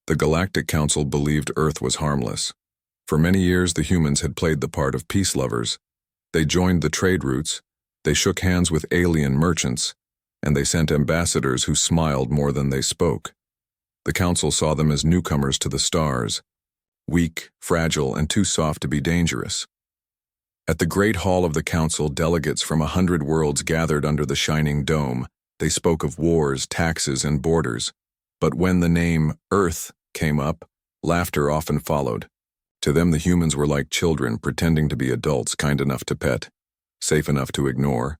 The Galactic Council believed Earth was harmless. For many years, the humans had played the part of peace lovers. They joined the trade routes, they shook hands with alien merchants, and they sent ambassadors who smiled more than they spoke. The Council saw them as newcomers to the stars, weak, fragile, and too soft to be dangerous. At the Great Hall of the Council, delegates from 100 worlds gathered under the shining dome. They spoke of wars, taxes, and borders. But when the name Earth came up, laughter often followed. To them, the humans were like children pretending to be adults, kind enough to pet, safe enough to ignore.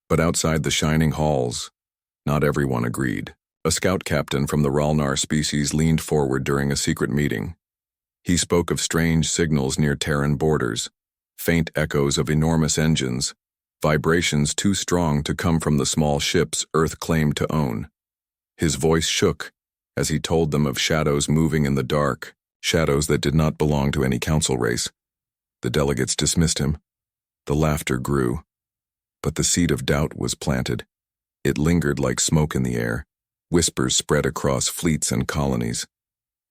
But outside the shining halls, not everyone agreed. A scout captain from the Ralnar species leaned forward during a secret meeting. He spoke of strange signals near Terran borders, faint echoes of enormous engines, vibrations too strong to come from the small ships Earth claimed to own. His voice shook as he told them of shadows moving in the dark, shadows that did not belong to any council race. The delegates dismissed him. The laughter grew. But the seed of doubt was planted. It lingered like smoke in the air. Whispers spread across fleets and colonies.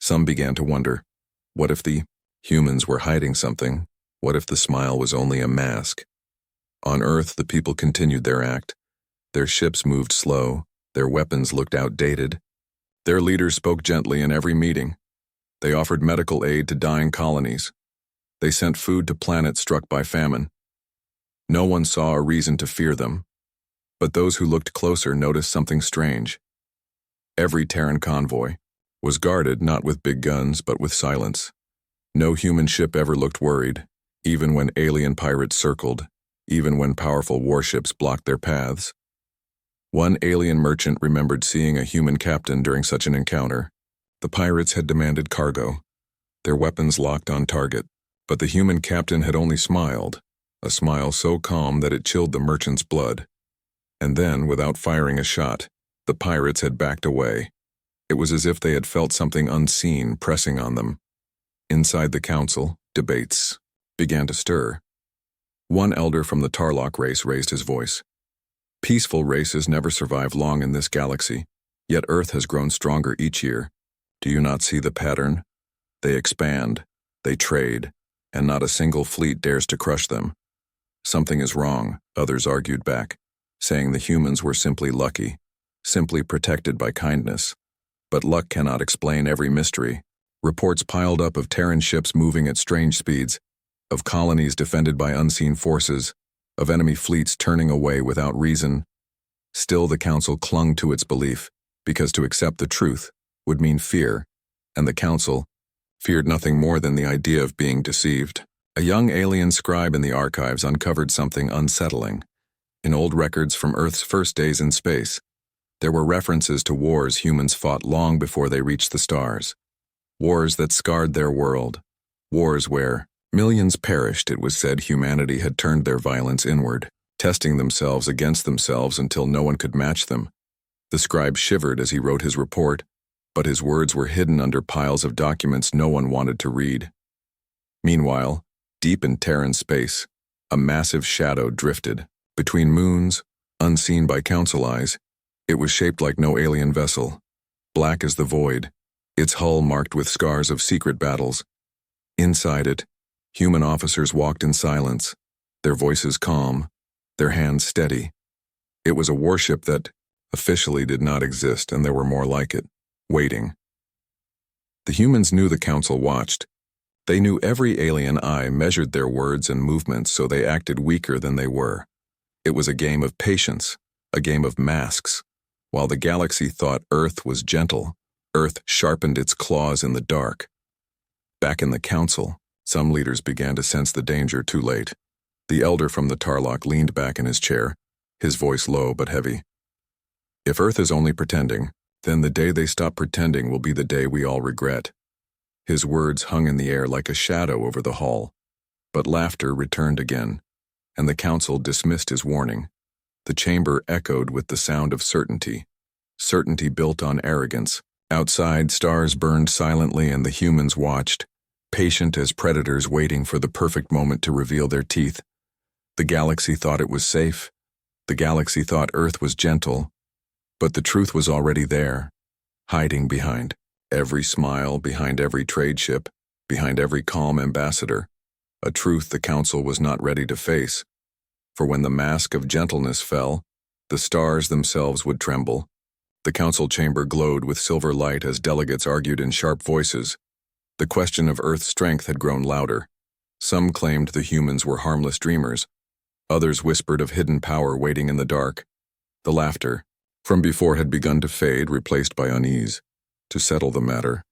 Some began to wonder, what if the humans were hiding something? What if the smile was only a mask? On Earth, the people continued their act. Their ships moved slow. Their weapons looked outdated. Their leaders spoke gently in every meeting. They offered medical aid to dying colonies. They sent food to planets struck by famine. No one saw a reason to fear them. But those who looked closer noticed something strange. Every Terran convoy was guarded not with big guns but with silence. No human ship ever looked worried, even when alien pirates circled, even when powerful warships blocked their paths. One alien merchant remembered seeing a human captain during such an encounter. The pirates had demanded cargo, their weapons locked on target, but the human captain had only smiled, a smile so calm that it chilled the merchant's blood. And then, without firing a shot, the pirates had backed away. It was as if they had felt something unseen pressing on them. Inside the council, debates began to stir. One elder from the Tarlock race raised his voice. Peaceful races never survive long in this galaxy, yet Earth has grown stronger each year. Do you not see the pattern? They expand, they trade, and not a single fleet dares to crush them. Something is wrong, others argued back, saying the humans were simply lucky, simply protected by kindness. But luck cannot explain every mystery. Reports piled up of Terran ships moving at strange speeds, of colonies defended by unseen forces, of enemy fleets turning away without reason. Still, the Council clung to its belief, because to accept the truth would mean fear, and the Council feared nothing more than the idea of being deceived. A young alien scribe in the archives uncovered something unsettling. In old records from Earth's first days in space, there were references to wars humans fought long before they reached the stars. Wars that scarred their world. Wars where millions perished. It was said humanity had turned their violence inward, testing themselves against themselves until no one could match them. The scribe shivered as he wrote his report, but his words were hidden under piles of documents no one wanted to read. Meanwhile, deep in Terran space, a massive shadow drifted. Between moons, unseen by council eyes, it was shaped like no alien vessel, black as the void, its hull marked with scars of secret battles. Inside it, human officers walked in silence, their voices calm, their hands steady. It was a warship that officially did not exist, and there were more like it, waiting. The humans knew the Council watched. They knew every alien eye measured their words and movements, so they acted weaker than they were. It was a game of patience, a game of masks. While the galaxy thought Earth was gentle, Earth sharpened its claws in the dark. Back in the Council, some leaders began to sense the danger too late. The elder from the Tarlock leaned back in his chair, his voice low but heavy. If Earth is only pretending, then the day they stop pretending will be the day we all regret. His words hung in the air like a shadow over the hall. But laughter returned again, and the Council dismissed his warning. The chamber echoed with the sound of certainty built on arrogance. Outside, stars burned silently and the humans watched, patient as predators waiting for the perfect moment to reveal their teeth. The galaxy thought it was safe. The galaxy thought Earth was gentle. But the truth was already there, hiding behind every smile, behind every trade ship, behind every calm ambassador, a truth the council was not ready to face. For when the mask of gentleness fell, the stars themselves would tremble. The council chamber glowed with silver light as delegates argued in sharp voices. The question of Earth's strength had grown louder. Some claimed the humans were harmless dreamers. Others whispered of hidden power waiting in the dark. The laughter from before had begun to fade, replaced by unease. To settle the matter,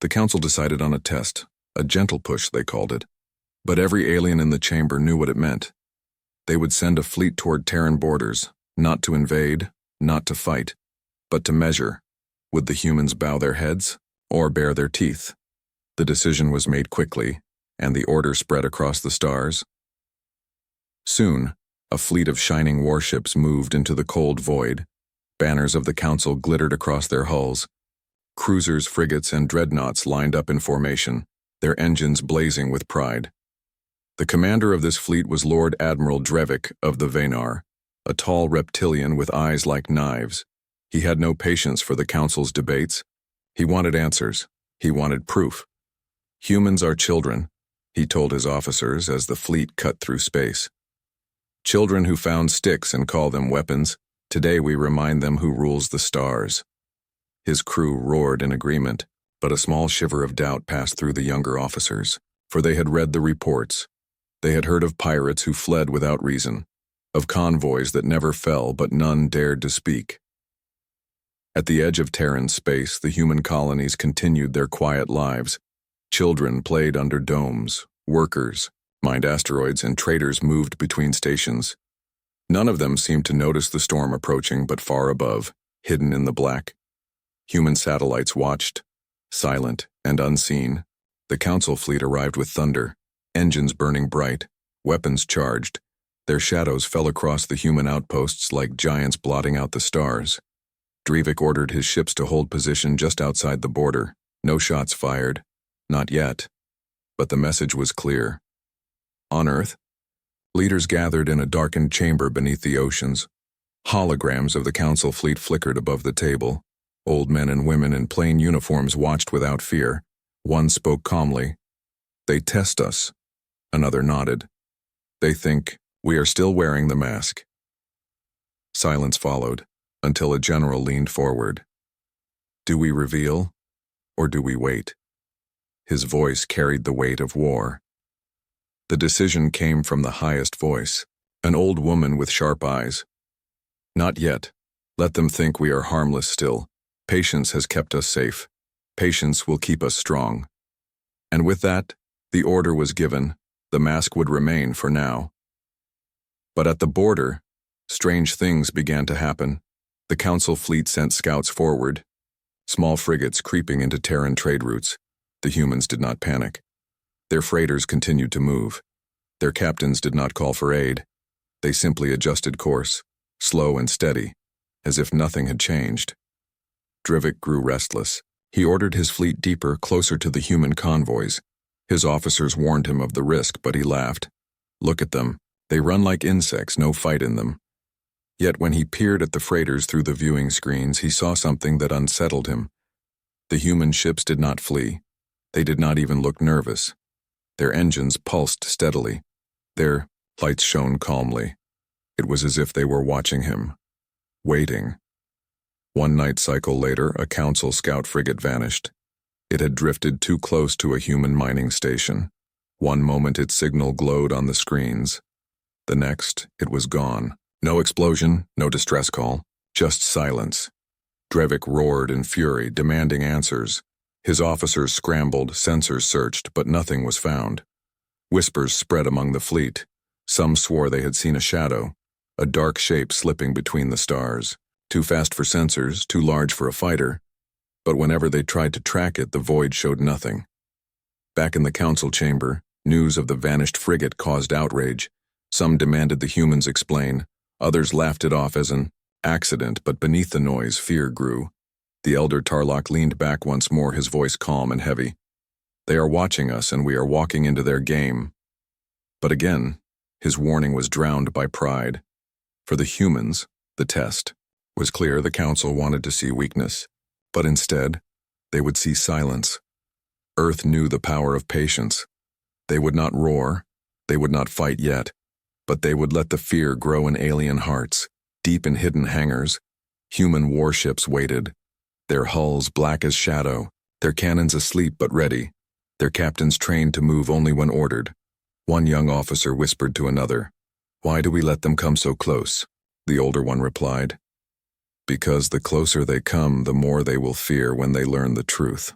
the council decided on a test, a gentle push they called it. But every alien in the chamber knew what it meant. They would send a fleet toward Terran borders, not to invade, not to fight, but to measure. Would the humans bow their heads or bare their teeth? The decision was made quickly, and the order spread across the stars. Soon, a fleet of shining warships moved into the cold void. Banners of the council glittered across their hulls. Cruisers, frigates, and dreadnoughts lined up in formation, their engines blazing with pride. The commander of this fleet was Lord Admiral Drevik of the Venar, a tall reptilian with eyes like knives. He had no patience for the council's debates. He wanted answers. He wanted proof. Humans are children, he told his officers as the fleet cut through space. Children who found sticks and call them weapons, today we remind them who rules the stars. His crew roared in agreement, but a small shiver of doubt passed through the younger officers, for they had read the reports. They had heard of pirates who fled without reason, of convoys that never fell but none dared to speak. At the edge of Terran space, the human colonies continued their quiet lives. Children played under domes, workers mined asteroids, and traders moved between stations. None of them seemed to notice the storm approaching, but far above, hidden in the black, human satellites watched, silent and unseen. The council fleet arrived with thunder, engines burning bright, weapons charged. Their shadows fell across the human outposts like giants blotting out the stars. Drevik ordered his ships to hold position just outside the border. No shots fired. Not yet. But the message was clear. On Earth, leaders gathered in a darkened chamber beneath the oceans. Holograms of the council fleet flickered above the table. Old men and women in plain uniforms watched without fear. One spoke calmly. "They test us." Another nodded. "They think we are still wearing the mask." Silence followed, until a general leaned forward. "Do we reveal, or do we wait?" His voice carried the weight of war. The decision came from the highest voice, an old woman with sharp eyes. "Not yet. Let them think we are harmless still. Patience has kept us safe. Patience will keep us strong." And with that, the order was given. The mask would remain for now. But at the border, strange things began to happen. The council fleet sent scouts forward, small frigates creeping into Terran trade routes. The humans did not panic. Their freighters continued to move. Their captains did not call for aid. They simply adjusted course, slow and steady, as if nothing had changed. Drevik grew restless. He ordered his fleet deeper, closer to the human convoys. His officers warned him of the risk, but he laughed. "Look at them. They run like insects, no fight in them." Yet when he peered at the freighters through the viewing screens, he saw something that unsettled him. The human ships did not flee. They did not even look nervous. Their engines pulsed steadily. Their lights shone calmly. It was as if they were watching him, waiting. One night cycle later, a council scout frigate vanished. It had drifted too close to a human mining station. One moment its signal glowed on the screens. The next, it was gone. No explosion, no distress call, just silence. Drevik roared in fury, demanding answers. His officers scrambled, sensors searched, but nothing was found. Whispers spread among the fleet. Some swore they had seen a shadow, a dark shape slipping between the stars. Too fast for sensors, too large for a fighter. But whenever they tried to track it, the void showed nothing. Back in the council chamber, news of the vanished frigate caused outrage. Some demanded the humans explain. Others laughed it off as an accident, but beneath the noise, fear grew. The elder Tarlok leaned back once more, his voice calm and heavy. "They are watching us, and we are walking into their game." But again, his warning was drowned by pride. For the humans, the test was clear. The council wanted to see weakness, but instead, They would see silence. Earth knew the power of patience. They would not roar, they would not fight yet, but they would let the fear grow in alien hearts. Deep in hidden hangars, human warships waited, their hulls black as shadow, their cannons asleep but ready, their captains trained to move only when ordered. One young officer whispered to another, "Why do we let them come so close?" The older one replied, "Because the closer they come, the more they will fear when they learn the truth."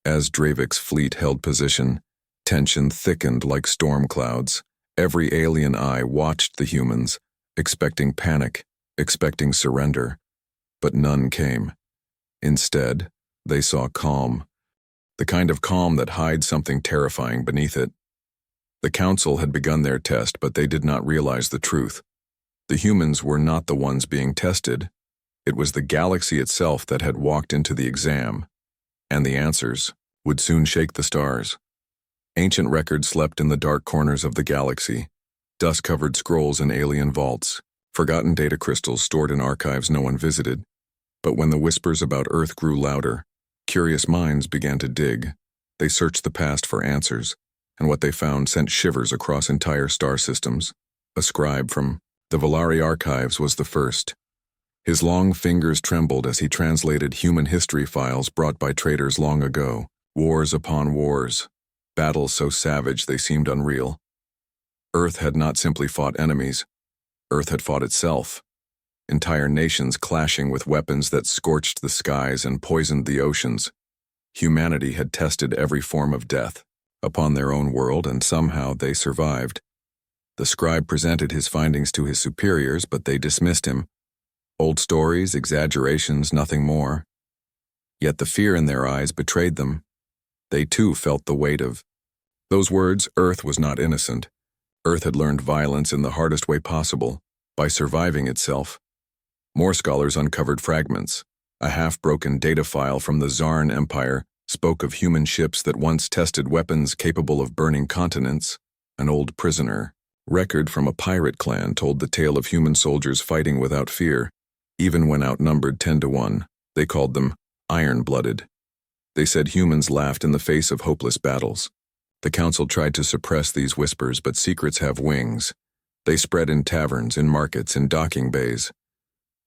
As Dravik's fleet held position, tension thickened like storm clouds. Every alien eye watched the humans, expecting panic, expecting surrender. But none came. Instead, they saw calm, the kind of calm that hides something terrifying beneath it. The Council had begun their test, but they did not realize the truth. The humans were not the ones being tested. It was the galaxy itself that had walked into the exam, and the answers would soon shake the stars. Ancient records slept in the dark corners of the galaxy, dust-covered scrolls in alien vaults, forgotten data crystals stored in archives no one visited. But when the whispers about Earth grew louder, curious minds began to dig. They searched the past for answers, and what they found sent shivers across entire star systems. A scribe from the Valari archives was the first. His long fingers trembled as he translated human history files brought by traders long ago. Wars upon wars, battles so savage they seemed unreal. Earth had not simply fought enemies. Earth had fought itself. Entire nations clashing with weapons that scorched the skies and poisoned the oceans. Humanity had tested every form of death upon their own world, and somehow they survived. The scribe presented his findings to his superiors, but they dismissed him. Old stories, exaggerations, nothing more. Yet the fear in their eyes betrayed them. They too felt the weight of those words. Earth was not innocent. Earth had learned violence in the hardest way possible, by surviving itself. More scholars uncovered fragments. A half-broken data file from the Zarn Empire spoke of human ships that once tested weapons capable of burning continents. An old prisoner record from a pirate clan told the tale of human soldiers fighting without fear, even when outnumbered 10-1. They called them iron-blooded. They said humans laughed in the face of hopeless battles. The Council tried to suppress these whispers, but secrets have wings. They spread in taverns, in markets, in docking bays.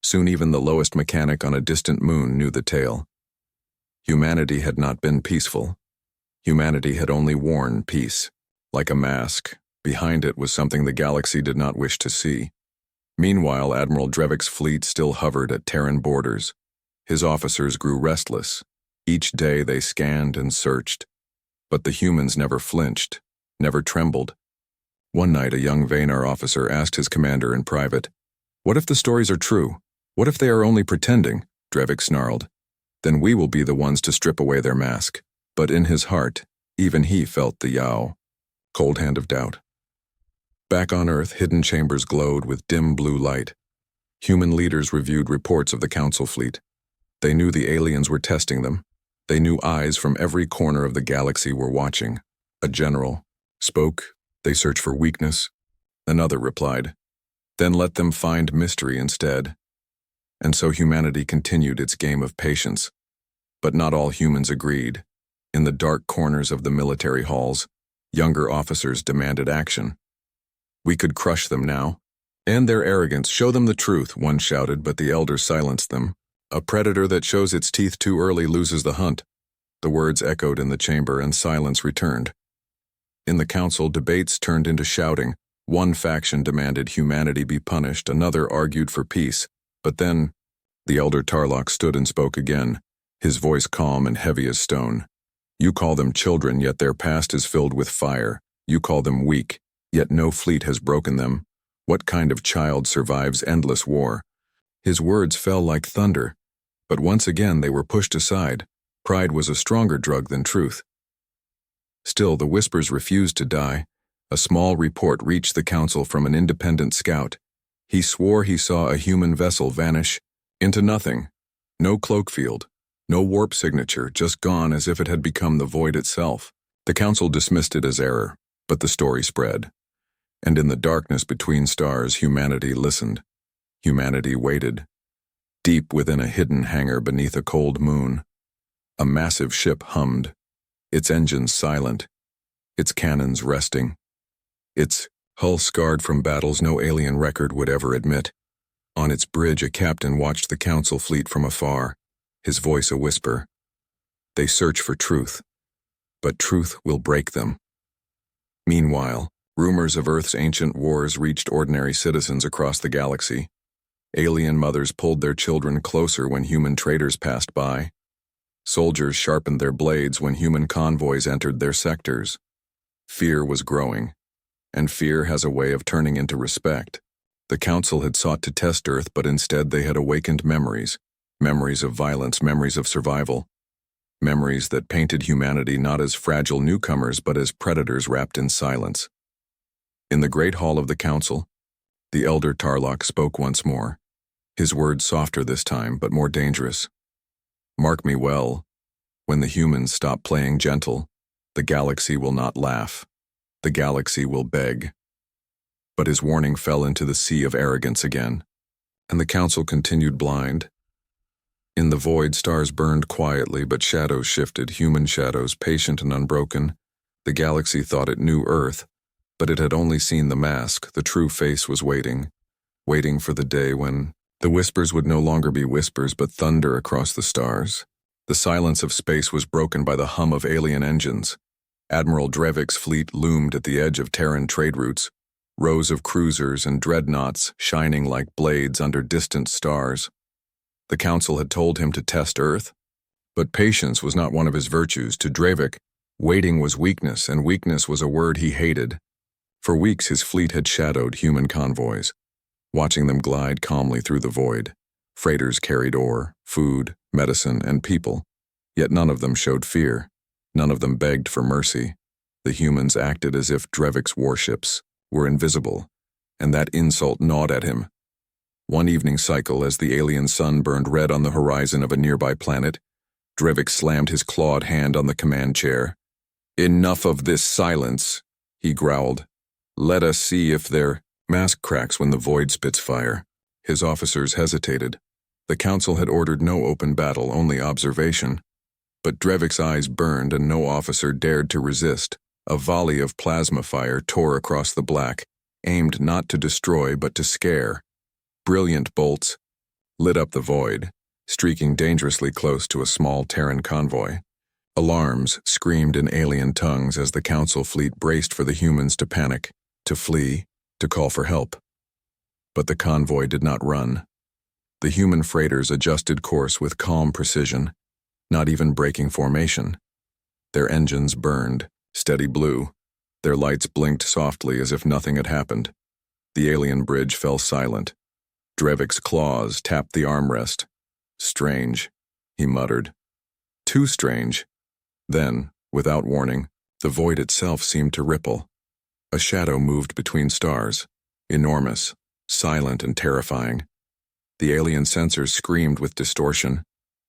Soon even the lowest mechanic on a distant moon knew the tale. Humanity had not been peaceful. Humanity had only worn peace. Like a mask, behind it was something the galaxy did not wish to see. Meanwhile, Admiral Dravik's fleet still hovered at Terran borders. His officers grew restless. Each day they scanned and searched. But the humans never flinched, never trembled. One night a young Vanar officer asked his commander in private, "What if the stories are true? What if they are only pretending?" Dravik snarled. "Then we will be the ones to strip away their mask." But in his heart, even he felt the yow, cold hand of doubt. Back on Earth, hidden chambers glowed with dim blue light. Human leaders reviewed reports of the Council fleet. They knew the aliens were testing them. They knew eyes from every corner of the galaxy were watching. A general spoke. "They search for weakness." Another replied, "Then let them find mystery instead." And so humanity continued its game of patience. But not all humans agreed. In the dark corners of the military halls, younger officers demanded action. "We could crush them now. And their arrogance, show them the truth," one shouted, but the elders silenced them. "A predator that shows its teeth too early loses the hunt." The words echoed in the chamber and silence returned. In the Council, debates turned into shouting. One faction demanded humanity be punished, another argued for peace. But then, the elder Tarlok stood and spoke again, his voice calm and heavy as stone. "You call them children, yet their past is filled with fire. You call them weak, yet no fleet has broken them. What kind of child survives endless war?" His words fell like thunder. But once again they were pushed aside. Pride was a stronger drug than truth. Still, the whispers refused to die. A small report reached the Council from an independent scout. He swore he saw a human vessel vanish into nothing. No cloak field, no warp signature, just gone as if it had become the void itself. The Council dismissed it as error, but the story spread. And in the darkness between stars, humanity listened. Humanity waited. Deep within a hidden hangar beneath a cold moon, A massive ship hummed, its engines silent, its cannons resting, its hull scarred from battles no alien record would ever admit. On its bridge, a captain watched the council fleet from afar, his voice a whisper. They search for truth, but truth will break them. Meanwhile, rumors of Earth's ancient wars reached ordinary citizens across the galaxy. Alien mothers pulled their children closer when human traders passed by. Soldiers sharpened their blades when human convoys entered their sectors. Fear was growing, and fear has a way of turning into respect. The Council had sought to test Earth, but instead they had awakened memories. Memories of violence, memories of survival. Memories that painted humanity not as fragile newcomers, but as predators wrapped in silence. In the great hall of the Council, the elder Tarlok spoke once more, his words softer this time, but more dangerous. Mark me well, when the humans stop playing gentle, the galaxy will not laugh. The galaxy will beg. But his warning fell into the sea of arrogance again, and the Council continued blind. In the void, stars burned quietly, but shadows shifted, human shadows, patient and unbroken. The galaxy thought it knew Earth, but it had only seen the mask. The true face was waiting for the day when the whispers would no longer be whispers, but thunder across the stars. The silence of space was broken by the hum of alien engines. Admiral Drevik's fleet loomed at the edge of Terran trade routes, rows of cruisers and dreadnoughts shining like blades under distant stars. The Council had told him to test Earth, but patience was not one of his virtues. To Drevik, waiting was weakness, and weakness was a word he hated. For weeks his fleet had shadowed human convoys, watching them glide calmly through the void. Freighters carried ore, food, medicine, and people, yet none of them showed fear. None of them begged for mercy. The humans acted as if Drevik's warships were invisible, and that insult gnawed at him. One evening cycle, as the alien sun burned red on the horizon of a nearby planet, Drevik slammed his clawed hand on the command chair. "Enough of this silence," he growled. "Let us see if their mask cracks when the void spits fire." His officers hesitated. The Council had ordered no open battle, only observation. But Drevik's eyes burned, and no officer dared to resist. A volley of plasma fire tore across the black, aimed not to destroy but to scare. Brilliant bolts lit up the void, streaking dangerously close to a small Terran convoy. Alarms screamed in alien tongues as the Council fleet braced for the humans to panic, to flee, to call for help. But the convoy did not run. The human freighters adjusted course with calm precision, not even breaking formation. Their engines burned, steady blue. Their lights blinked softly as if nothing had happened. The alien bridge fell silent. Drevik's claws tapped the armrest. "Strange," he muttered. "Too strange." Then, without warning, the void itself seemed to ripple. A shadow moved between stars, enormous, silent and terrifying. The alien sensors screamed with distortion.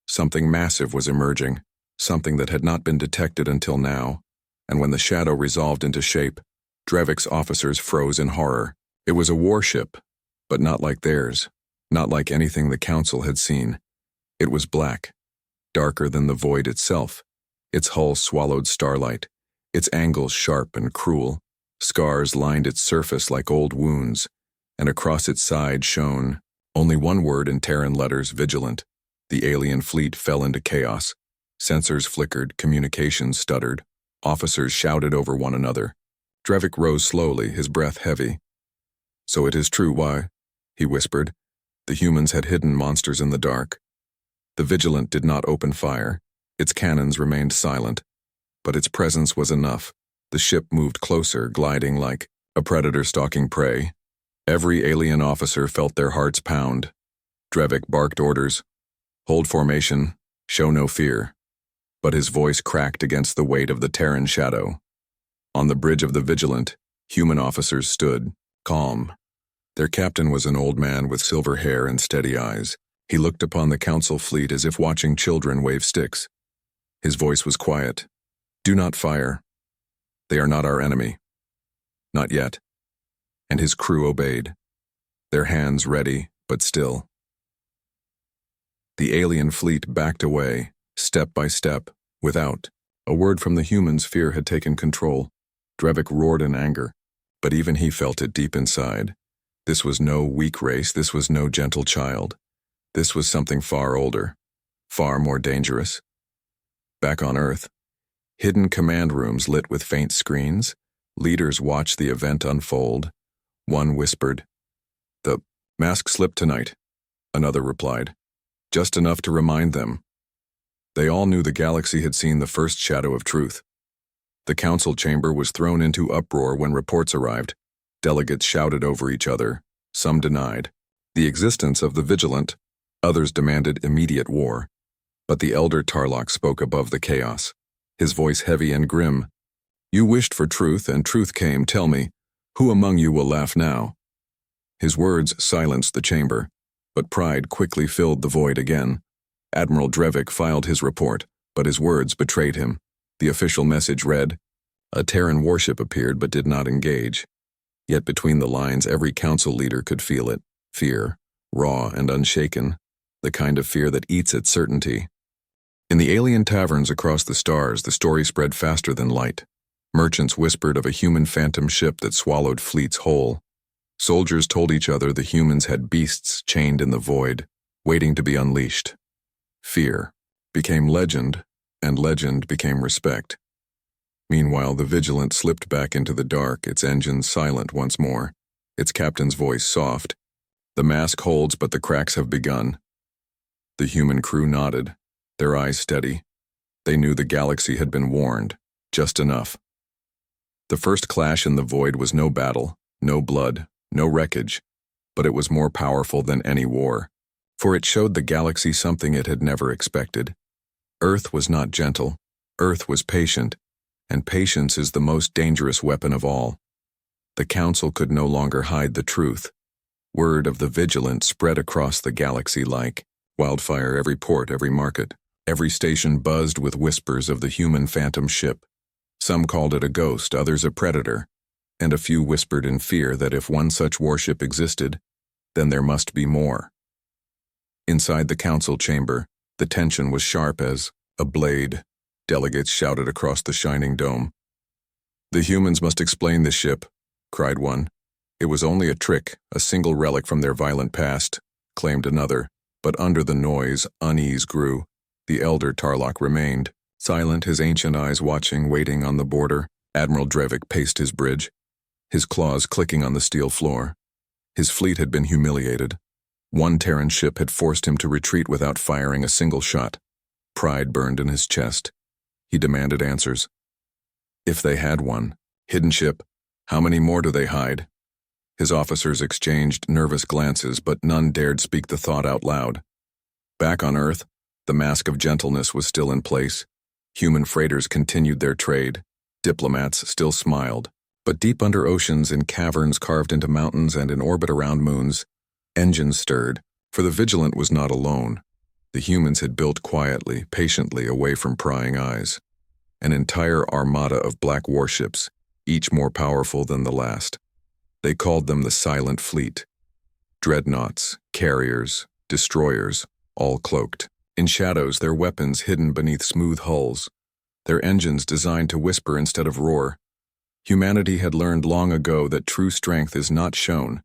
Something massive was emerging, something that had not been detected until now, and when the shadow resolved into shape, Drevik's officers froze in horror. It was a warship, but not like theirs, not like anything the Council had seen. It was black, darker than the void itself. Its hull swallowed starlight, its angles sharp and cruel. Scars lined its surface like old wounds, and across its side shone only one word in Terran letters: vigilant. The alien fleet fell into chaos. Sensors flickered, communications stuttered. Officers shouted over one another. Drevik rose slowly, his breath heavy. "So it is true, why?" he whispered. The humans had hidden monsters in the dark. The Vigilant did not open fire. Its cannons remained silent. But its presence was enough. The ship moved closer, gliding like a predator stalking prey. Every alien officer felt their hearts pound. Drevik barked orders. "Hold formation. Show no fear." But his voice cracked against the weight of the Terran shadow. On the bridge of the Vigilant, human officers stood, calm. Their captain was an old man with silver hair and steady eyes. He looked upon the Council fleet as if watching children wave sticks. His voice was quiet. "Do not fire. They are not our enemy. Not yet." And his crew obeyed, their hands ready but still. The alien fleet backed away, Step by step, without a word from the humans, fear had taken control. Drevik roared in anger, but even he felt it deep inside. This was no weak race, this was no gentle child. This was something far older, far more dangerous. Back on Earth, hidden command rooms lit with faint screens, leaders watched the event unfold. One whispered, "The mask slipped tonight." Another replied, "Just enough to remind them." They all knew the galaxy had seen the first shadow of truth. The council chamber was thrown into uproar when reports arrived. Delegates shouted over each other. Some denied the existence of the Vigilant. Others demanded immediate war. But the elder Tarlok spoke above the chaos, his voice heavy and grim. "You wished for truth, and truth came. Tell me, who among you will laugh now?" His words silenced the chamber, but pride quickly filled the void again. Admiral Drevik filed his report, but his words betrayed him. The official message read, "A Terran warship appeared but did not engage." Yet between the lines, every council leader could feel it. Fear, raw and unshaken, the kind of fear that eats at certainty. In the alien taverns across the stars, the story spread faster than light. Merchants whispered of a human phantom ship that swallowed fleets whole. Soldiers told each other the humans had beasts chained in the void, waiting to be unleashed. Fear became legend, and legend became respect. Meanwhile, the Vigilant slipped back into the dark, its engines silent once more, its captain's voice soft. "The mask holds, but the cracks have begun." The human crew nodded, their eyes steady. They knew the galaxy had been warned, just enough. The first clash in the void was no battle, no blood, no wreckage, but it was more powerful than any war, for it showed the galaxy something it had never expected. Earth was not gentle, Earth was patient, and patience is the most dangerous weapon of all. The Council could no longer hide the truth. Word of the Vigilant spread across the galaxy like wildfire. Every port, every market, every station buzzed with whispers of the human phantom ship. Some called it a ghost, others a predator, and a few whispered in fear that if one such warship existed, then there must be more. Inside the council chamber, the tension was sharp as a blade. Delegates shouted across the shining dome. "The humans must explain this ship," cried one. "It was only a trick, a single relic from their violent past," claimed another. But under the noise, unease grew. The elder Tarlok remained, silent, his ancient eyes watching, waiting on the border. Admiral Drevik paced his bridge, his claws clicking on the steel floor. His fleet had been humiliated. One Terran ship had forced him to retreat without firing a single shot. Pride burned in his chest. He demanded answers. If they had one, hidden ship, how many more do they hide? His officers exchanged nervous glances, but none dared speak the thought out loud. Back on Earth, the mask of gentleness was still in place. Human freighters continued their trade. Diplomats still smiled. But deep under oceans, in caverns carved into mountains and in orbit around moons, engines stirred, for the Vigilant was not alone. The humans had built quietly, patiently, away from prying eyes. An entire armada of black warships, each more powerful than the last. They called them the Silent Fleet. Dreadnoughts, carriers, destroyers, all cloaked. In shadows, their weapons hidden beneath smooth hulls. Their engines designed to whisper instead of roar. Humanity had learned long ago that true strength is not shown.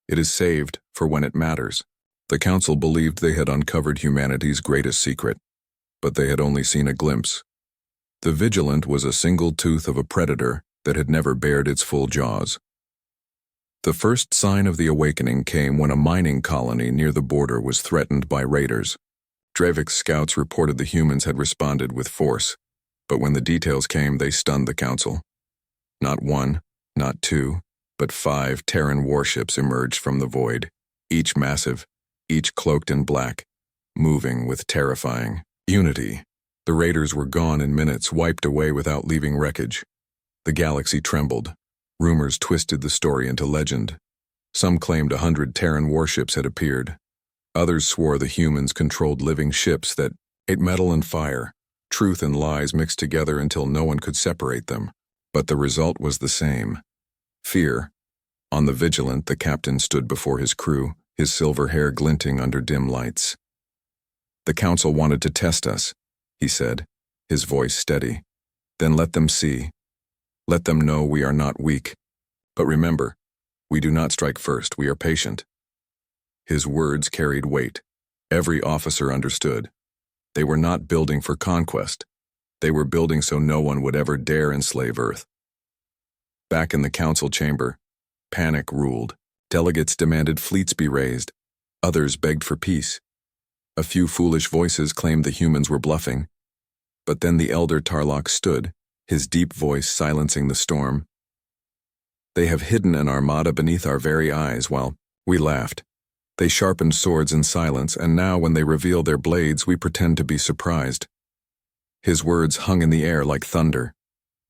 It is saved for when it matters. The Council believed they had uncovered humanity's greatest secret, but they had only seen a glimpse. The Vigilant was a single tooth of a predator that had never bared its full jaws. The first sign of the awakening came when a mining colony near the border was threatened by raiders. Drevik's scouts reported the humans had responded with force, but when the details came, they stunned the Council. Not one, not two, but 5 Terran warships emerged from the void, each massive, each cloaked in black, moving with terrifying unity. The raiders were gone in minutes, wiped away without leaving wreckage. The galaxy trembled. Rumors twisted the story into legend. Some claimed 100 Terran warships had appeared. Others swore the humans controlled living ships that ate metal and fire. Truth and lies mixed together until no one could separate them. But the result was the same. Fear. On the Vigilant, the captain stood before his crew, his silver hair glinting under dim lights. "The Council wanted to test us. he said, his voice steady. Then let them see. Let them know we are not weak. But remember, we do not strike first, we are patient. His words carried weight. Every officer understood. They were not building for conquest. They were building so no one would ever dare enslave Earth. Back in the council chamber, panic ruled. Delegates demanded fleets be raised. Others begged for peace. A few foolish voices claimed the humans were bluffing. But then the elder Tarlok stood, his deep voice silencing the storm. They have hidden an armada beneath our very eyes while we laughed. They sharpened swords in silence, and now when they reveal their blades, we pretend to be surprised. His words hung in the air like thunder.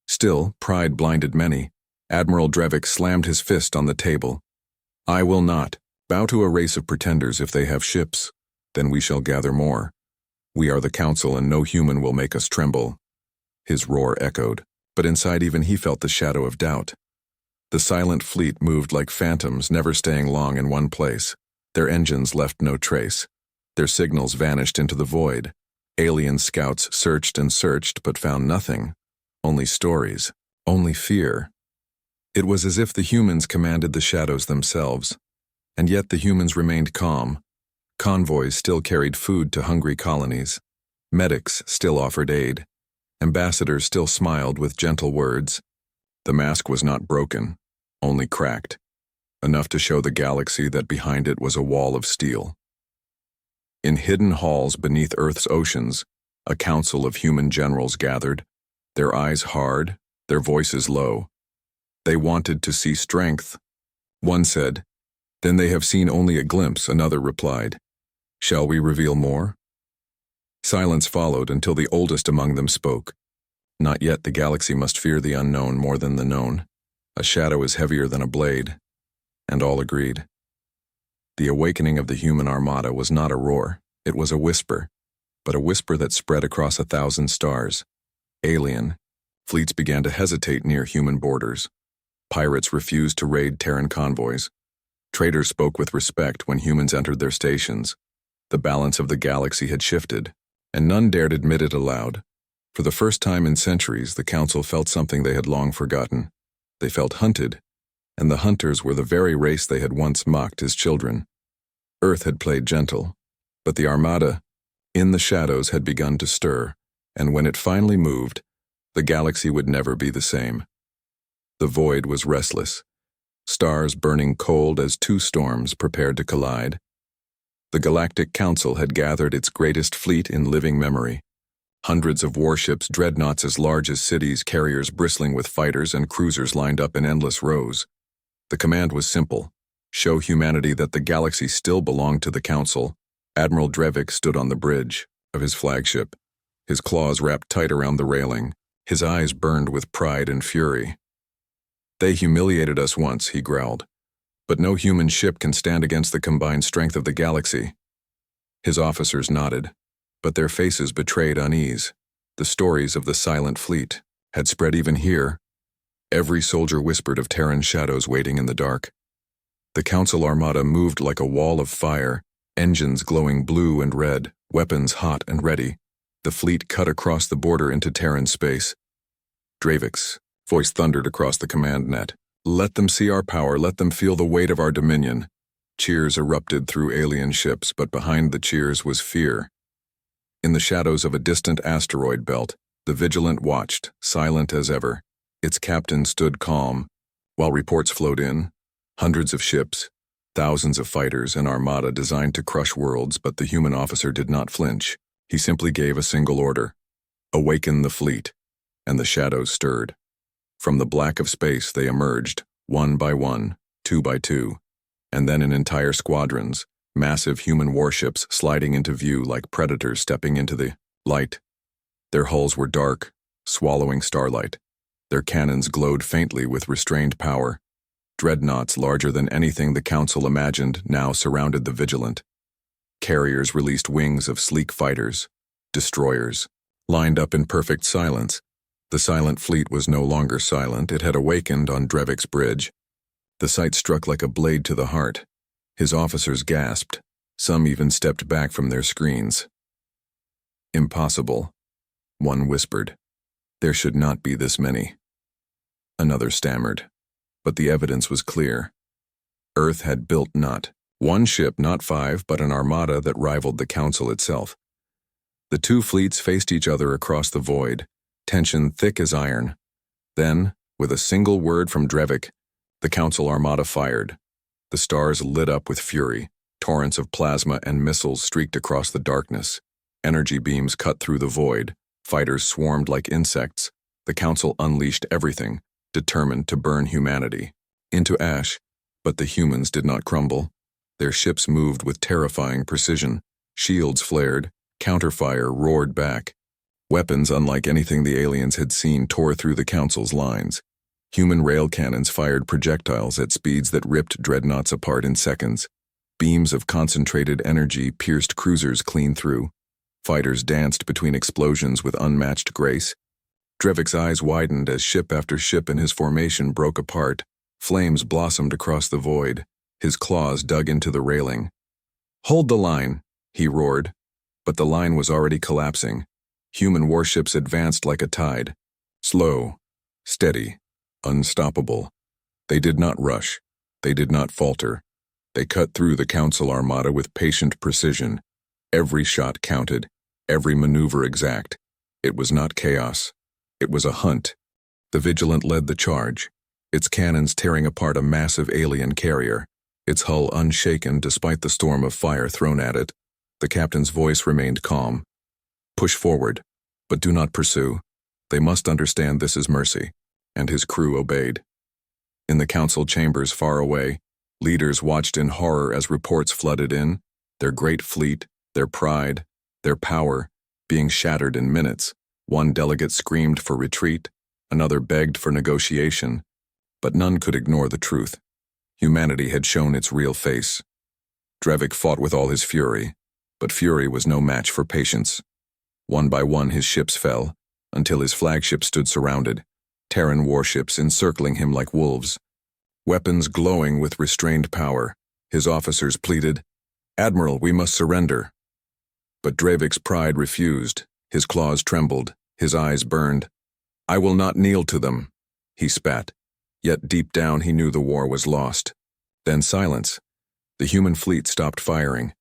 Still, pride blinded many. Admiral Drevik slammed his fist on the table. I will not bow to a race of pretenders. If they have ships, then we shall gather more. We are the council, and no human will make us tremble. His roar echoed, but inside even he felt the shadow of doubt. The silent fleet moved like phantoms, never staying long in one place. Their engines left no trace. Their signals vanished into the void. Alien scouts searched and searched, but found nothing. Only stories, only fear. It was as if the humans commanded the shadows themselves. And yet the humans remained calm. Convoys still carried food to hungry colonies. Medics still offered aid. Ambassadors still smiled with gentle words. The mask was not broken, only cracked, enough to show the galaxy that behind it was a wall of steel. In hidden halls beneath Earth's oceans, a council of human generals gathered, their eyes hard, their voices low. They wanted to see strength. One said, "Then they have seen only a glimpse," another replied. "Shall we reveal more?" Silence followed until the oldest among them spoke. Not yet, the galaxy must fear the unknown more than the known. A shadow is heavier than a blade. And all agreed. The awakening of the human armada was not a roar, it was a whisper, but a whisper that spread across 1,000 stars. Alien. Fleets began to hesitate near human borders. Pirates refused to raid Terran convoys. Traders spoke with respect when humans entered their stations. The balance of the galaxy had shifted, and none dared admit it aloud. For the first time in centuries, the council felt something they had long forgotten. They felt hunted, and the hunters were the very race they had once mocked as children. Earth had played gentle, but the armada, in the shadows, had begun to stir, and when it finally moved, the galaxy would never be the same. The void was restless, stars burning cold as two storms prepared to collide. The Galactic Council had gathered its greatest fleet in living memory. Hundreds of warships, dreadnoughts as large as cities, carriers bristling with fighters, and cruisers lined up in endless rows. The command was simple: show humanity that the galaxy still belonged to the Council. Admiral Drevik stood on the bridge of his flagship, his claws wrapped tight around the railing. His eyes burned with pride and fury. They humiliated us once, he growled, but no human ship can stand against the combined strength of the galaxy. His officers nodded, but their faces betrayed unease. The stories of the silent fleet had spread even here. Every soldier whispered of Terran shadows waiting in the dark. The Council armada moved like a wall of fire, engines glowing blue and red, weapons hot and ready. The fleet cut across the border into Terran space. Dravik's voice thundered across the command net. Let them see our power, let them feel the weight of our dominion. Cheers erupted through alien ships, but behind the cheers was fear. In the shadows of a distant asteroid belt, the Vigilant watched, silent as ever. Its captain stood calm, while reports flowed in. Hundreds of ships, thousands of fighters, an armada designed to crush worlds, but the human officer did not flinch. He simply gave a single order: awaken the fleet, and the shadows stirred. From the black of space they emerged, one by one, two by two, and then in entire squadrons, massive human warships sliding into view like predators stepping into the light. Their hulls were dark, swallowing starlight. Their cannons glowed faintly with restrained power. Dreadnoughts larger than anything the Council imagined now surrounded the Vigilant. Carriers released wings of sleek fighters. Destroyers lined up in perfect silence. The silent fleet was no longer silent. It had awakened on Drevik's bridge. The sight struck like a blade to the heart. His officers gasped. Some even stepped back from their screens. Impossible. One whispered, "There should not be this many." Another stammered, but the evidence was clear. Earth had built not one ship, not five, but an armada that rivaled the Council itself. The two fleets faced each other across the void, tension thick as iron. Then, with a single word from Drevik, the Council armada fired. The stars lit up with fury. Torrents of plasma and missiles streaked across the darkness. Energy beams cut through the void. Fighters swarmed like insects. The Council unleashed everything, determined to burn humanity into ash. But the humans did not crumble. Their ships moved with terrifying precision. Shields flared. Counterfire roared back. Weapons unlike anything the aliens had seen tore through the Council's lines. Human rail cannons fired projectiles at speeds that ripped dreadnoughts apart in seconds. Beams of concentrated energy pierced cruisers clean through. Fighters danced between explosions with unmatched grace. Drevik's eyes widened as ship after ship in his formation broke apart. Flames blossomed across the void. His claws dug into the railing. "Hold the line," he roared. But the line was already collapsing. Human warships advanced like a tide. Slow, steady, unstoppable. They did not rush. They did not falter. They cut through the Council armada with patient precision. Every shot counted, every maneuver exact. It was not chaos. It was a hunt. The Vigilant led the charge, its cannons tearing apart a massive alien carrier, its hull unshaken despite the storm of fire thrown at it. The captain's voice remained calm. "Push forward, but do not pursue. They must understand this is mercy," and his crew obeyed. In the Council chambers far away, leaders watched in horror as reports flooded in, their great fleet, their pride, their power, being shattered in minutes. One delegate screamed for retreat, another begged for negotiation, but none could ignore the truth. Humanity had shown its real face. Drevik fought with all his fury, but fury was no match for patience. One by one his ships fell, until his flagship stood surrounded, Terran warships encircling him like wolves. Weapons glowing with restrained power, his officers pleaded, "Admiral, we must surrender." But Drevik's pride refused, his claws trembled, his eyes burned. "I will not kneel to them," he spat, yet deep down he knew the war was lost. Then silence. The human fleet stopped firing.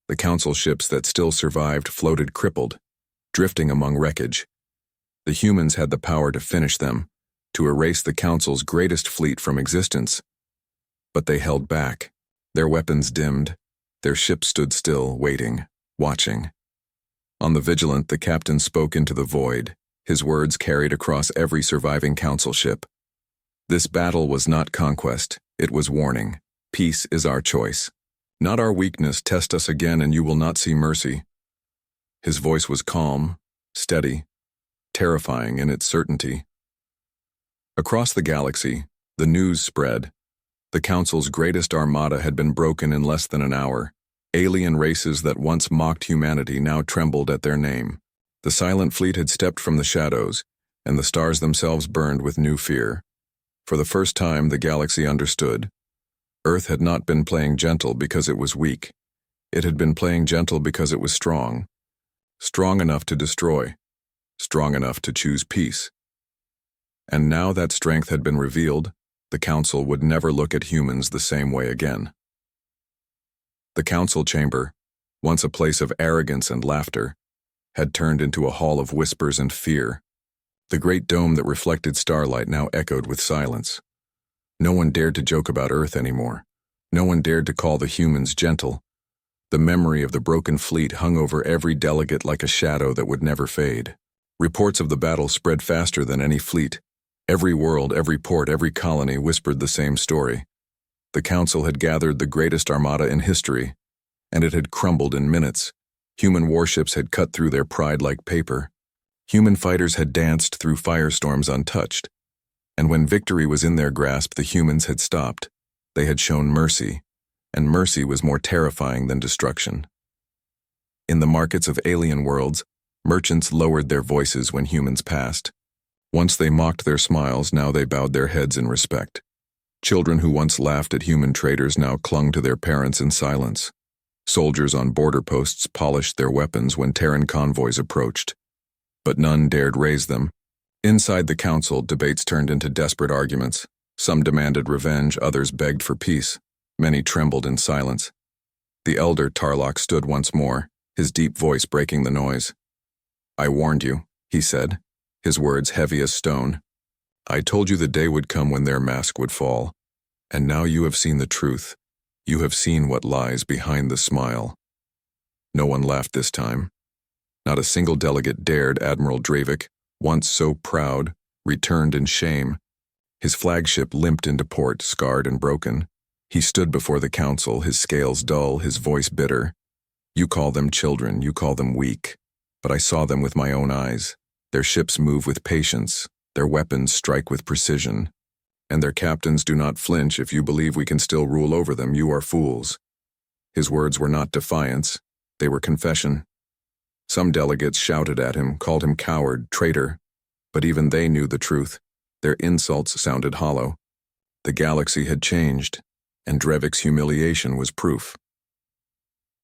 The Council ships that still survived floated crippled, drifting among wreckage. The humans had the power to finish them, to erase the Council's greatest fleet from existence. But they held back. Their weapons dimmed. Their ships stood still, waiting, watching. On the Vigilant, the captain spoke into the void, his words carried across every surviving Council ship. "This battle was not conquest, it was warning. Peace is our choice. Not our weakness. Test us again and you will not see mercy." His voice was calm, steady, terrifying in its certainty. Across the galaxy, the news spread. The Council's greatest armada had been broken in less than an hour. Alien races that once mocked humanity now trembled at their name. The silent fleet had stepped from the shadows, and the stars themselves burned with new fear. For the first time, the galaxy understood. Earth had not been playing gentle because it was weak. It had been playing gentle because it was strong. Strong enough to destroy. Strong enough to choose peace. And now that strength had been revealed, the Council would never look at humans the same way again. The Council chamber, once a place of arrogance and laughter, had turned into a hall of whispers and fear. The great dome that reflected starlight now echoed with silence. No one dared to joke about Earth anymore. No one dared to call the humans gentle. The memory of the broken fleet hung over every delegate like a shadow that would never fade. Reports of the battle spread faster than any fleet. Every world, every port, every colony whispered the same story. The Council had gathered the greatest armada in history, and it had crumbled in minutes. Human warships had cut through their pride like paper. Human fighters had danced through firestorms untouched. And when victory was in their grasp, the humans had stopped. They had shown mercy, and mercy was more terrifying than destruction. In the markets of alien worlds, merchants lowered their voices when humans passed. Once they mocked their smiles, now they bowed their heads in respect. Children who once laughed at human traders now clung to their parents in silence. Soldiers on border posts polished their weapons when Terran convoys approached. but none dared raise them. Inside the council, debates turned into desperate arguments. Some demanded revenge, others begged for peace. Many trembled in silence. The elder Tarlok stood once more, his deep voice breaking the noise. "I warned you," he said, his words heavy as stone. "I told you the day would come when their mask would fall. And now you have seen the truth. You have seen what lies behind the smile." No one laughed this time. Not a single delegate dared. Admiral Dravik, once so proud, returned in shame. His flagship limped into port, scarred and broken. He stood before the council, his scales dull, his voice bitter. "You call them children, you call them weak. But I saw them with my own eyes. Their ships move with patience, their weapons strike with precision. And their captains do not flinch. If you believe we can still rule over them, you are fools." His words were not defiance, they were confession. Some delegates shouted at him, called him coward, traitor. But even they knew the truth. Their insults sounded hollow. The galaxy had changed, and Dravik's humiliation was proof.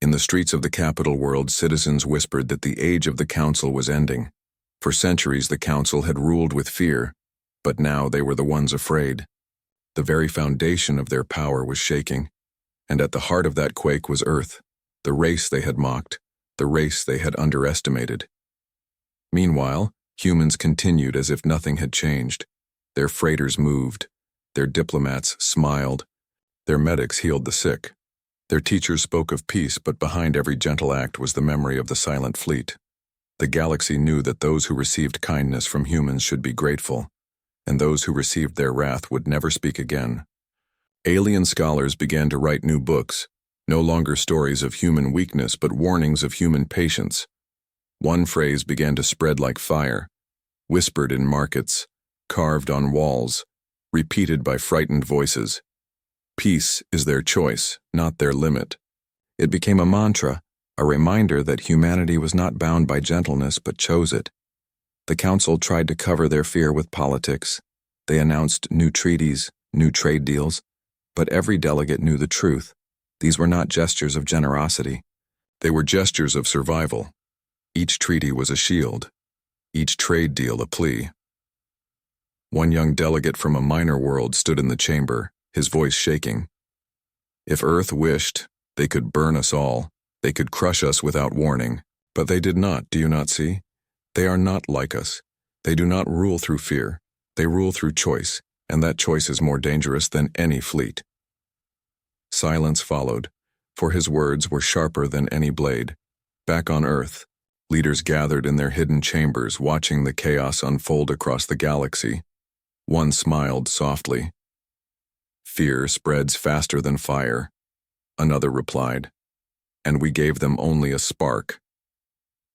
In the streets of the capital world, citizens whispered that the age of the council was ending. For centuries the council had ruled with fear, but now they were the ones afraid. The very foundation of their power was shaking, and at the heart of that quake was Earth, the race they had mocked, the race they had underestimated. Meanwhile, humans continued as if nothing had changed. Their freighters moved, their diplomats smiled, their medics healed the sick. Their teachers spoke of peace, but behind every gentle act was the memory of the silent fleet. The galaxy knew that those who received kindness from humans should be grateful, and those who received their wrath would never speak again. Alien scholars began to write new books, no longer stories of human weakness, but warnings of human patience. One phrase began to spread like fire, whispered in markets, carved on walls, repeated by frightened voices. Peace is their choice, not their limit. It became a mantra, a reminder that humanity was not bound by gentleness but chose it. The council tried to cover their fear with politics. They announced new treaties, new trade deals, but every delegate knew the truth. These were not gestures of generosity. They were gestures of survival. Each treaty was a shield, each trade deal a plea. One young delegate from a minor world stood in the chamber, his voice shaking. "If Earth wished, they could burn us all. They could crush us without warning. But they did not, do you not see? They are not like us. They do not rule through fear. They rule through choice, and that choice is more dangerous than any fleet." Silence followed, for his words were sharper than any blade. Back on Earth, leaders gathered in their hidden chambers, watching the chaos unfold across the galaxy. One smiled softly. "Fear spreads faster than fire," another replied. "And we gave them only a spark."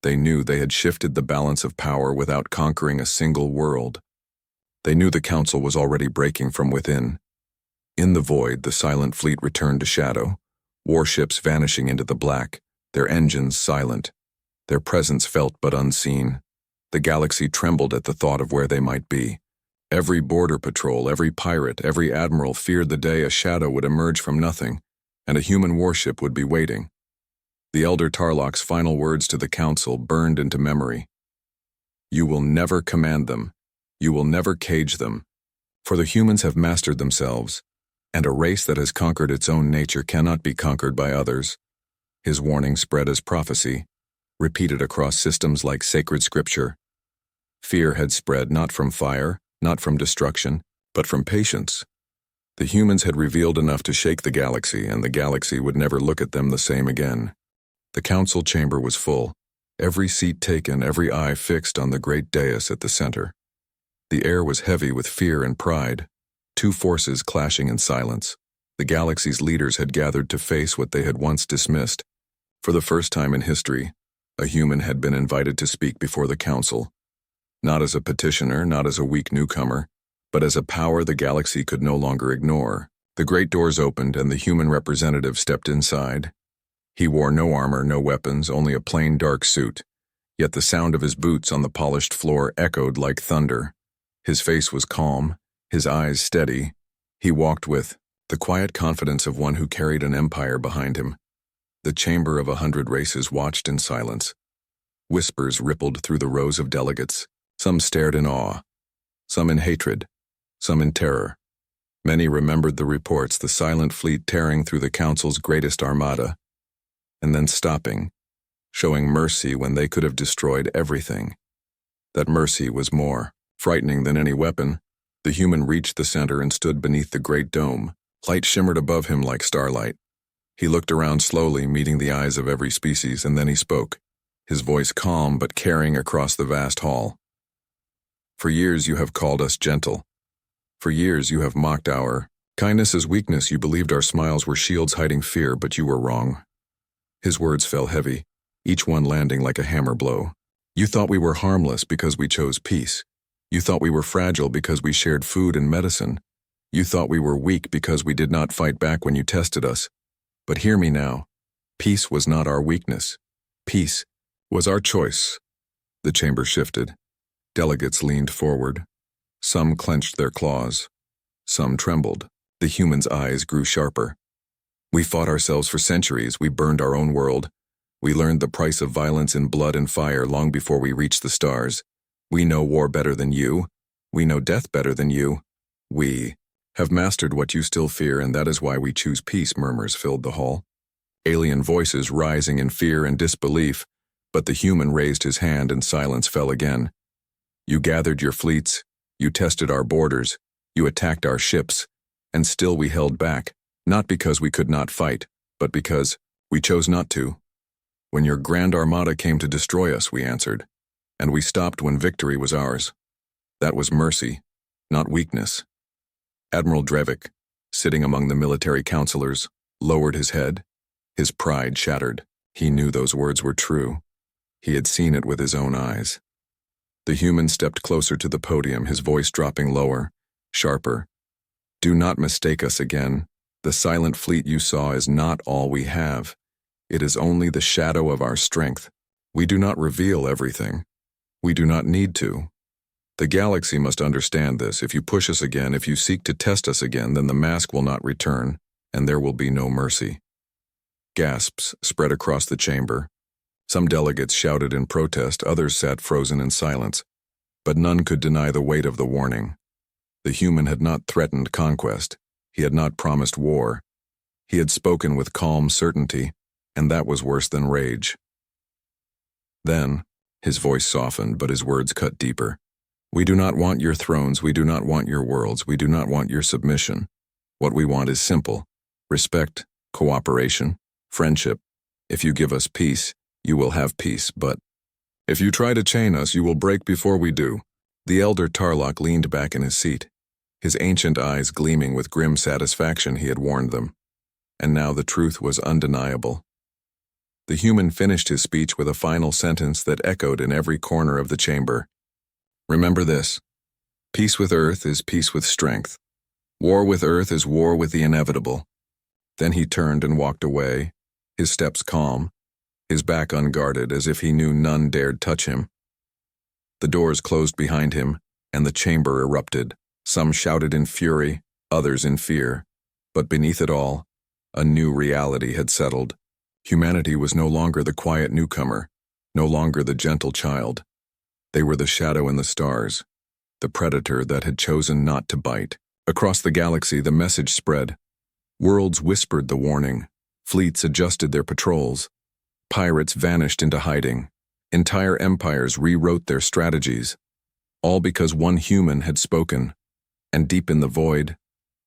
They knew they had shifted the balance of power without conquering a single world. They knew the council was already breaking from within. In the void, the silent fleet returned to shadow, warships vanishing into the black, their engines silent, their presence felt but unseen. The galaxy trembled at the thought of where they might be. Every border patrol, every pirate, every admiral feared the day a shadow would emerge from nothing, and a human warship would be waiting. The elder Tarlok's final words to the council burned into memory. "You will never command them. You will never cage them. For the humans have mastered themselves, and a race that has conquered its own nature cannot be conquered by others." His warning spread as prophecy, repeated across systems like sacred scripture. Fear had spread not from fire, not from destruction, but from patience. The humans had revealed enough to shake the galaxy, and the galaxy would never look at them the same again. The council chamber was full, every seat taken, every eye fixed on the great dais at the center. The air was heavy with fear and pride, two forces clashing in silence. The galaxy's leaders had gathered to face what they had once dismissed. For the first time in history, a human had been invited to speak before the council. Not as a petitioner, not as a weak newcomer, but as a power the galaxy could no longer ignore. The great doors opened and the human representative stepped inside. He wore no armor, no weapons, only a plain dark suit. Yet the sound of his boots on the polished floor echoed like thunder. His face was calm, his eyes steady. He walked with the quiet confidence of one who carried an empire behind him. The chamber of 100 races watched in silence. Whispers rippled through the rows of delegates. Some stared in awe, some in hatred, some in terror. Many remembered the reports, the silent fleet tearing through the Council's greatest armada, and then stopping, showing mercy when they could have destroyed everything. That mercy was more frightening than any weapon. The human reached the center and stood beneath the great dome. Light shimmered above him like starlight. He looked around slowly, meeting the eyes of every species, and then he spoke, his voice calm but carrying across the vast hall. For years you have called us gentle. For years you have mocked our kindness as weakness. You believed our smiles were shields hiding fear, but you were wrong. His words fell heavy, each one landing like a hammer blow. You thought we were harmless because we chose peace. You thought we were fragile because we shared food and medicine. You thought we were weak because we did not fight back when you tested us. But hear me now. Peace was not our weakness. Peace was our choice. The chamber shifted. Delegates leaned forward. Some clenched their claws. Some trembled. The humans' eyes grew sharper. We fought ourselves for centuries. We burned our own world. We learned the price of violence in blood and fire long before we reached the stars. We know war better than you. We know death better than you. We have mastered what you still fear, and that is why we choose peace. Murmurs filled the hall. Alien voices rising in fear and disbelief, but the human raised his hand and silence fell again. You gathered your fleets, you tested our borders, you attacked our ships, and still we held back, not because we could not fight, but because we chose not to. When your grand armada came to destroy us, we answered, and we stopped when victory was ours. That was mercy, not weakness. Admiral Drevik, sitting among the military counselors, lowered his head. His pride shattered. He knew those words were true. He had seen it with his own eyes. The human stepped closer to the podium, his voice dropping lower, sharper. Do not mistake us again. The silent fleet you saw is not all we have. It is only the shadow of our strength. We do not reveal everything. We do not need to. The galaxy must understand this. If you push us again, if you seek to test us again, then the mask will not return, and there will be no mercy. Gasps spread across the chamber. Some delegates shouted in protest, others sat frozen in silence, but none could deny the weight of the warning. The human had not threatened conquest. He had not promised war. He had spoken with calm certainty, and that was worse than rage. Then, his voice softened, but his words cut deeper. We do not want your thrones, we do not want your worlds, we do not want your submission. What we want is simple: respect, cooperation, friendship. If you give us peace, you will have peace, but if you try to chain us, you will break before we do. The elder Tarlok leaned back in his seat, his ancient eyes gleaming with grim satisfaction. He had warned them, and now the truth was undeniable. The human finished his speech with a final sentence that echoed in every corner of the chamber. Remember this: peace with Earth is peace with strength. War with Earth is war with the inevitable. Then he turned and walked away, his steps calm, his back unguarded, as if he knew none dared touch him. The doors closed behind him, and the chamber erupted. Some shouted in fury, others in fear. But beneath it all, a new reality had settled. Humanity was no longer the quiet newcomer, no longer the gentle child. They were the shadow in the stars, the predator that had chosen not to bite. Across the galaxy, the message spread. Worlds whispered the warning. Fleets adjusted their patrols. Pirates vanished into hiding. Entire empires rewrote their strategies. All because one human had spoken. And deep in the void,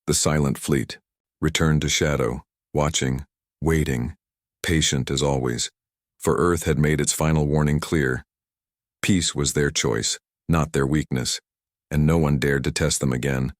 the silent fleet returned to shadow, watching, waiting, patient as always. For Earth had made its final warning clear. Peace was their choice, not their weakness, and no one dared to test them again.